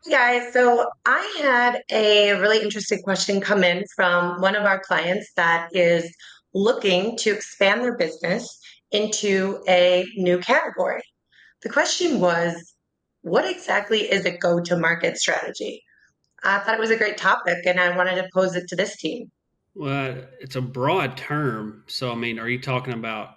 Guys, so I had a really interesting question come in from one of our clients that is looking to expand their business into a new category. The question was, what exactly is a go-to-market strategy? I thought it was a great topic and I wanted to pose it to this team. Well, it's a broad term. So, I mean, are you talking about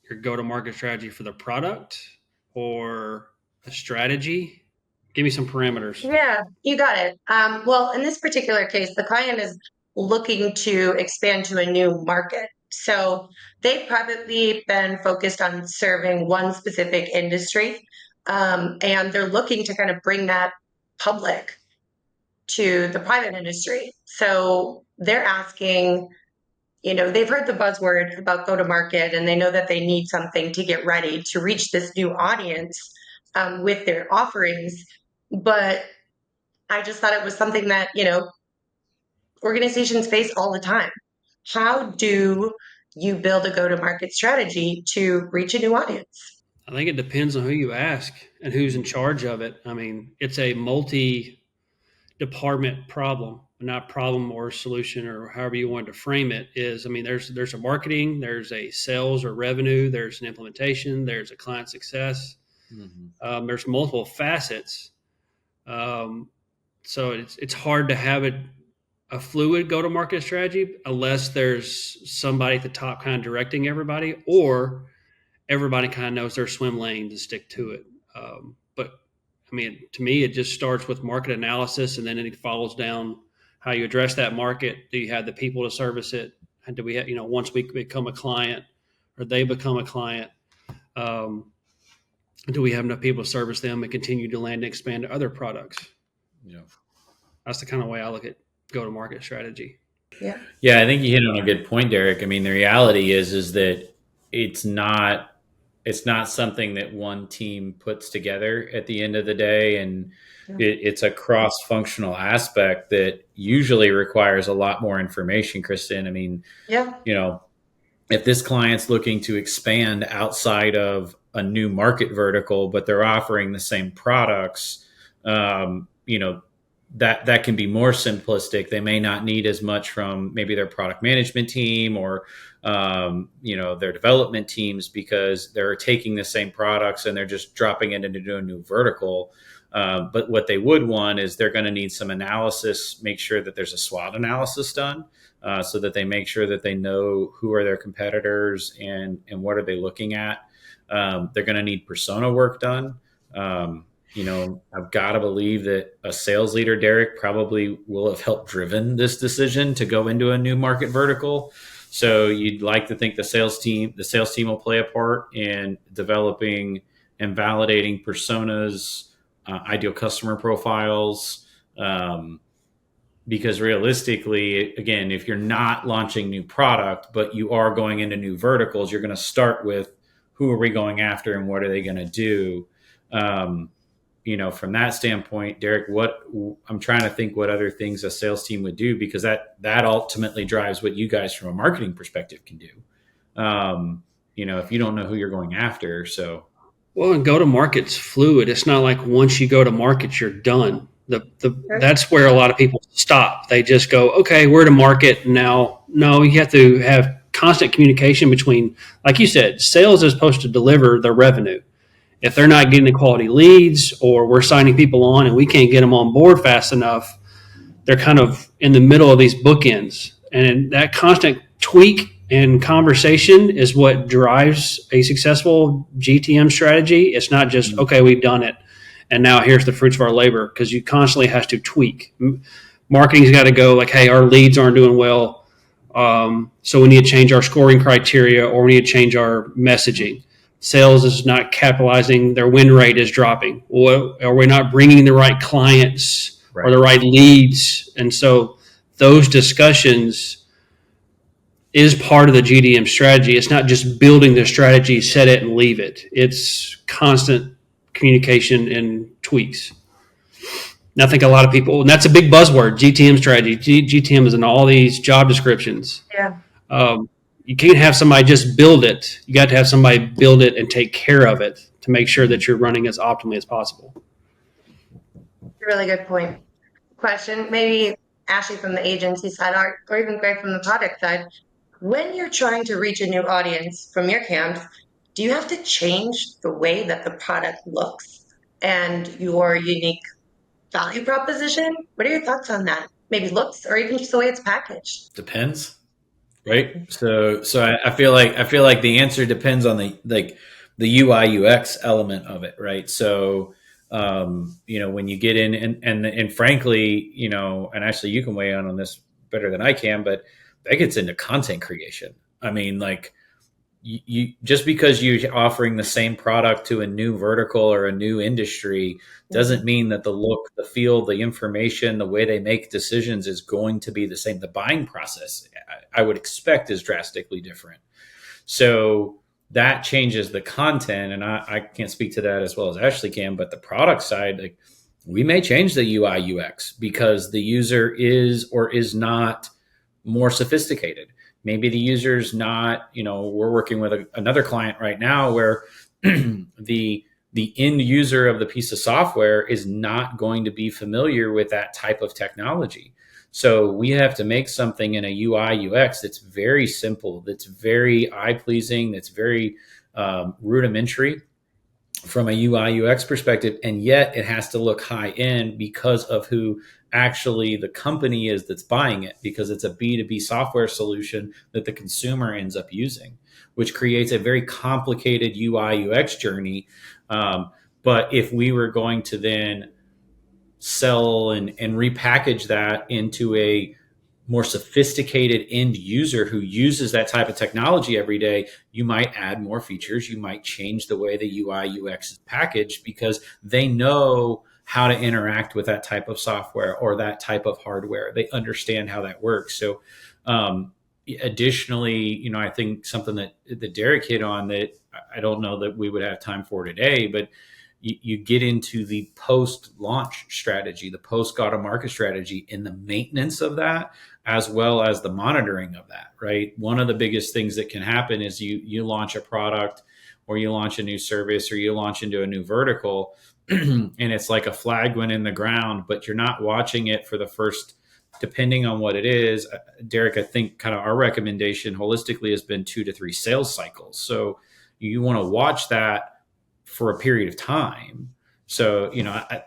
your go to market strategy for the product or a strategy? Give me some parameters. Yeah, you got it. Well, in this particular case, the client is looking to expand to a new market. So they've probably been focused on serving one specific industry, and they're looking to kind of bring that public to the private industry. So they're asking, they've heard the buzzword about go to market and they know that they need something to get ready to reach this new audience with their offerings. But I just thought it was something that, organizations face all the time. How do you build a go to market strategy to reach a new audience? I think it depends on who you ask and who's in charge of it. I mean, it's a multi department problem, not problem or solution or however you want to frame it. Is I mean, there's a marketing, there's a sales or revenue, there's an implementation, there's a client success. Mhm. There's multiple facets. Um, so it's hard to have a fluid go to market strategy unless there's somebody at the top kind of directing everybody, or everybody kind of knows their swim lanes and stick to it. But I mean, to me, it just starts with market analysis, and then it follows down how you address that market. Do you have the people to service it? And do we have, once we become a client or they become a client, um, do we have enough people to service them and continue to land and expand to other products? Yeah. That's the kind of way I look at go to market strategy. Yeah. Yeah, I think you hit on a good point, Derek. I mean, the reality is that it's not it's not something that one team puts together at the end of the day, and Yeah. it's a cross-functional aspect that usually requires a lot more information, Kristen. I mean, Yeah. you know, if this client's looking to expand outside of a new market vertical, but they're offering the same products, that can be more simplistic. They may not need as much from maybe their product management team or their development teams because they're taking the same products and they're just dropping it into a new vertical. But what they would want is they're going to need some analysis, make sure that there's a SWOT analysis done so that they make sure that they know who are their competitors and what are they looking at. They're going to need persona work done. I've got to believe that a sales leader, Derek, probably will have helped driven this decision to go into a new market vertical. So you'd like to think the sales team will play a part in developing and validating personas, ideal customer profiles. Because realistically, again, if you're not launching new product, but you are going into new verticals, you're going to start with who are we going after and what are they going to do? Um, from that standpoint, Derek, what I'm trying to think what other things a sales team would do because that ultimately drives what you guys from a marketing perspective can do. If you don't know who you're going after, so Well, and go to market's fluid. It's not like once you go to market, you're done. Sure. That's where a lot of people stop. They just go, okay, we're to market now. No, you have to have constant communication between, like you said, sales is supposed to deliver the revenue. If they're not getting the quality leads or we're signing people on and we can't get them on board fast enough, they're kind of in the middle of these bookends. And that constant tweak and conversation is what drives a successful GTM strategy. It's not just, okay, we've done it. And now here's the fruits of our labor because you constantly have to tweak. Marketing's got to go like, hey, our leads aren't doing well. So we need to change our scoring criteria or we need to change our messaging. Sales is not capitalizing, their win rate is dropping. Or are we not bringing the right clients or right. the right leads? And so those discussions is part of the GDM strategy. It's not just building the strategy, set it and leave it. It's constant communication and tweaks. And I think a lot of people, and that's a big buzzword, GTM strategy. GTM is in all these job descriptions. Yeah. Um, you can't have somebody just build it. You got to have somebody build it and take care of it to make sure that you're running as optimally as possible. Really good point. Question, maybe Ashley from the agency side, or even Greg from the product side. When you're trying to reach a new audience from your camps, do you have to change the way that the product looks and your unique value proposition? What are your thoughts on that? Maybe looks or even just the way it's packaged. Depends, right? So I feel like the answer depends on the UI UX element of it, right? So when you get in and frankly, and actually you can weigh in on this better than I can, but that gets into content creation. I mean, like you just because you're offering the same product to a new vertical or a new industry doesn't mean that the look, the feel, the information, the way they make decisions is going to be the same. The buying process, I would expect, is drastically different. So that changes the content, and I can't speak to that as well as Ashley can. But the product side, like we may change the UI UX because the user is or is not more sophisticated. Maybe the user's not, we're working with another client right now where the end user of the piece of software is not going to be familiar with that type of technology. So we have to make something in a UI UX that's very simple, that's very eye pleasing, that's very rudimentary from a UI UX perspective, and yet it has to look high end because of who actually the company is that's buying it, because it's a B2B software solution that the consumer ends up using, which creates a very complicated UI UX journey. But if we were going to then sell and repackage that into a more sophisticated end user who uses that type of technology every day, you might add more features. You might change the way the UI UX is packaged because they know how to interact with that type of software or that type of hardware. They understand how that works. So, additionally, I think something that Derek hit on that I don't know that we would have time for today, but you get into the post-launch strategy, the post-go-to-market strategy, and the maintenance of that, as well as the monitoring of that, right? One of the biggest things that can happen is you launch a product or you launch a new service or you launch into a new vertical and it's like a flag went in the ground, but you're not watching it for the first, depending on what it is. Derek, I think kind of our recommendation holistically has been 2 to 3 sales cycles. So you want to watch that for a period of time. So,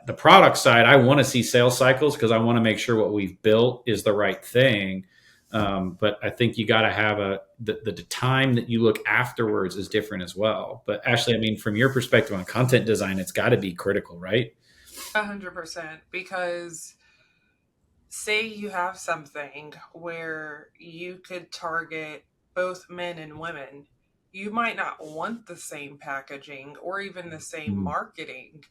the product side, I want to see sales cycles because I want to make sure what we've built is the right thing. But I think you got to have the time that you look afterwards is different as well. But Ashley, I mean, from your perspective on content design, it's got to be critical, right? 100%. Because say you have something where you could target both men and women, you might not want the same packaging or even the same Mm-hmm. marketing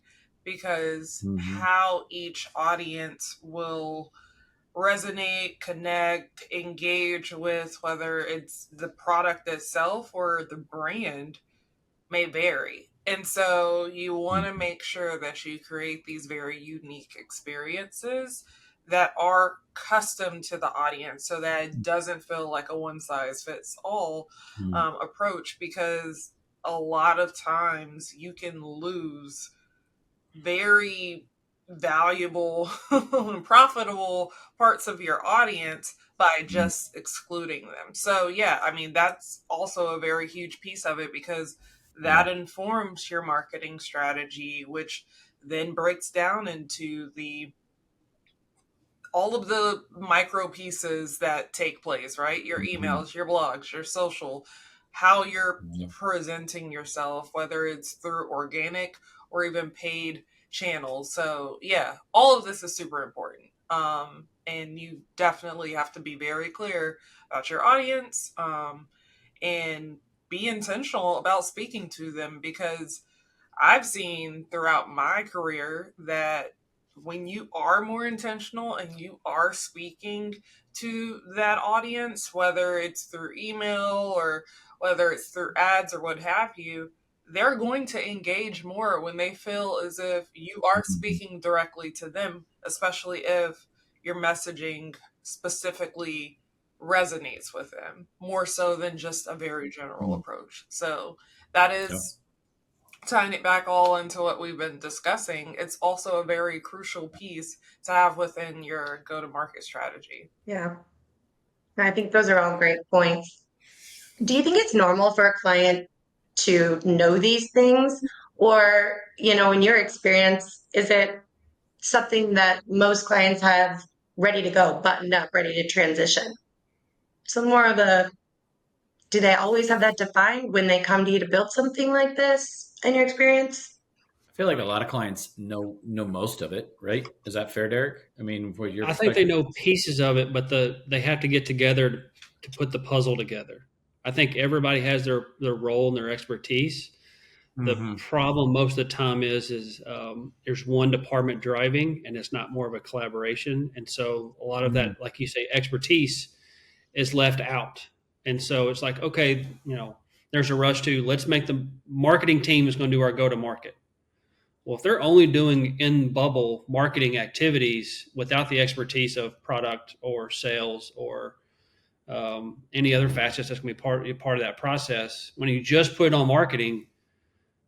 because Mm-hmm. how each audience will resonate, connect, engage with whether it's the product itself or the brand may vary. And so you want to make sure that you create these very unique experiences that are custom to the audience so that it doesn't feel like a one size fits all approach, because a lot of times you can lose very valuable and profitable parts of your audience by just excluding them. So yeah, I mean that's also a very huge piece of it because Yeah. that informs your marketing strategy, which then breaks down into the all of the micro pieces that take place, right? Your Mhm. emails, your blogs, your social, how you're Yeah. presenting yourself, whether it's through organic or even paid channels. So, yeah, all of this is super important. And you definitely have to be very clear about your audience and be intentional about speaking to them, because I've seen throughout my career that when you are more intentional and you are speaking to that audience, whether it's through email or whether it's through ads or what have you, they're going to engage more when they feel as if you are Mhm. speaking directly to them, especially if your messaging specifically resonates with them more so than just a very general Mhm. approach. So that Yeah. is tying it back all into what we've been discussing, it's also a very crucial piece to have within your go-to-market strategy. Yeah. I think those are all great points. Do you think it's normal for a client to know these things? Or, in your experience, is it something that most clients have ready to go, buttoned up, ready to transition? So more of do they always have that defined when they come to you to build something like this in your experience? I feel like a lot of clients know most of it, right? Is that fair, Derek? I mean, from your I think they perspective. know pieces of it, but they have to get together to put the puzzle together. I think everybody has their role and their expertise. The Mm-hmm. problem most of the time is there's one department driving, and it's not more of a collaboration. And so a lot of Mm-hmm. that, like you say, expertise is left out. And so it's like, okay, there's a rush to let's make the marketing team is going to do our go to market. Well, if they're only doing in bubble marketing activities without the expertise of product or sales or any other facets that's going to be part of that process, when you just put it on marketing,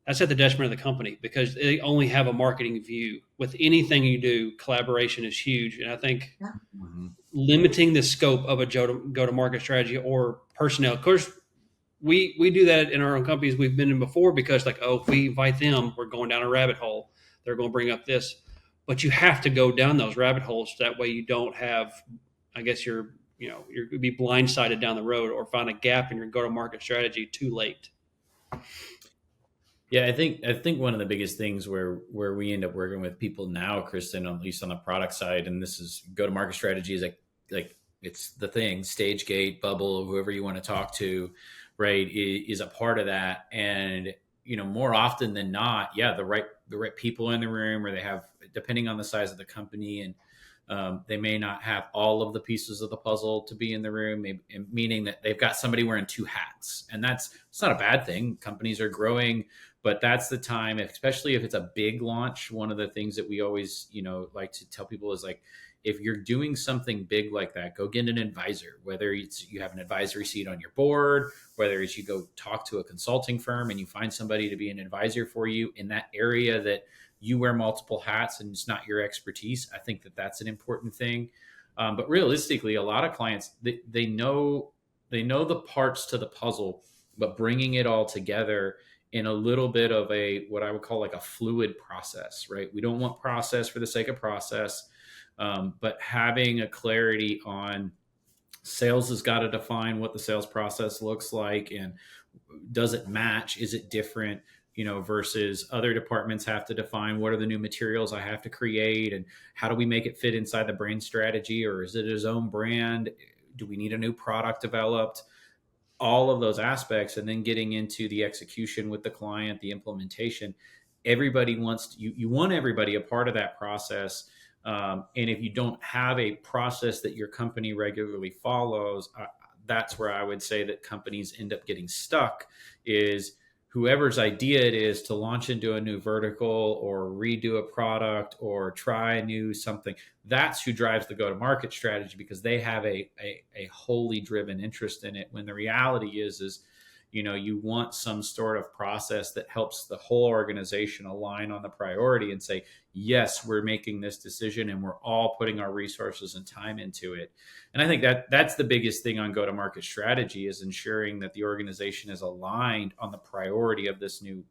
that's at the detriment of the company because they only have a marketing view. With anything you do, collaboration is huge. And I think Mm-hmm. limiting the scope of a go to market strategy or personnel, of course, we do that in our own companies we've been in before because if we invite them, we're going down a rabbit hole. They're going to bring up this, but you have to go down those rabbit holes. That way you don't have, I guess you're going to be blindsided down the road or find a gap in your go to market strategy too late. Yeah, I think one of the biggest things where we end up working with people now, Kristen, at least on the product side, and this is go to market strategy, is like it's the thing, stage gate, bubble, whoever you want to talk to, right, is a part of that. And more often than not, yeah, the right people in the room, or they have, depending on the size of the company, and they may not have all of the pieces of the puzzle to be in the room, meaning that they've got somebody wearing two hats, and it's not a bad thing. Companies are growing, but that's the time, especially if it's a big launch. One of the things that we always, like to tell people is like, if you're doing something big like that, go get an advisor, whether it's you have an advisory seat on your board, whether it's you go talk to a consulting firm and you find somebody to be an advisor for you in that area that you wear multiple hats and it's not your expertise. I think that that's an important thing. But realistically, a lot of clients, they know the parts to the puzzle, but bringing it all together in a little bit of what I would call like a fluid process, right? We don't want process for the sake of process, but having a clarity on sales has got to define what the sales process looks like, and does it match? Is it different? Versus other departments have to define what are the new materials I have to create, and how do we make it fit inside the brand strategy, or is it his own brand? Do we need a new product developed? All of those aspects, and then getting into the execution with the client, the implementation. Everybody wants you want everybody a part of that process. And if you don't have a process that your company regularly follows, that's where I would say that companies end up getting stuck, is whoever's idea it is to launch into a new vertical or redo a product or try a new something. That's who drives the go-to-market strategy, because they have a wholly driven interest in it. When the reality is you want some sort of process that helps the whole organization align on the priority and say, yes, we're making this decision and we're all putting our resources and time into it. And I think that's the biggest thing on go-to-market strategy, is ensuring that the organization is aligned on the priority of this new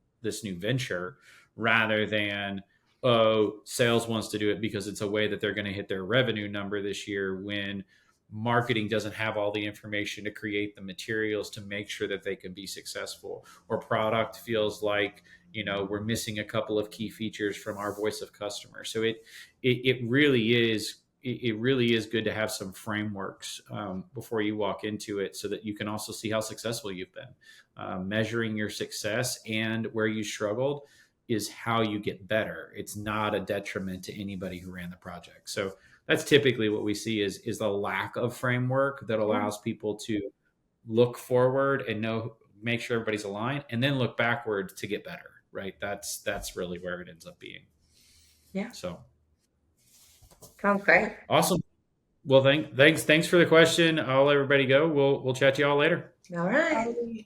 venture, rather than, oh, sales wants to do it because it's a way that they're going to hit their revenue number this year, when marketing doesn't have all the information to create the materials to make sure that they can be successful, or product feels like we're missing a couple of key features from our voice of customer. So it really is good to have some frameworks before you walk into it, so that you can also see how successful you've been. Measuring your success and where you struggled is how you get better. It's not a detriment to anybody who ran the project. So that's typically what we see is the lack of framework that allows people to look forward and make sure everybody's aligned, and then look backward to get better, right? That's really where it ends up being. Yeah. So Sounds great. awesome. Well, thanks for the question. I'll let everybody go. We'll chat to y'all later. All right. Bye.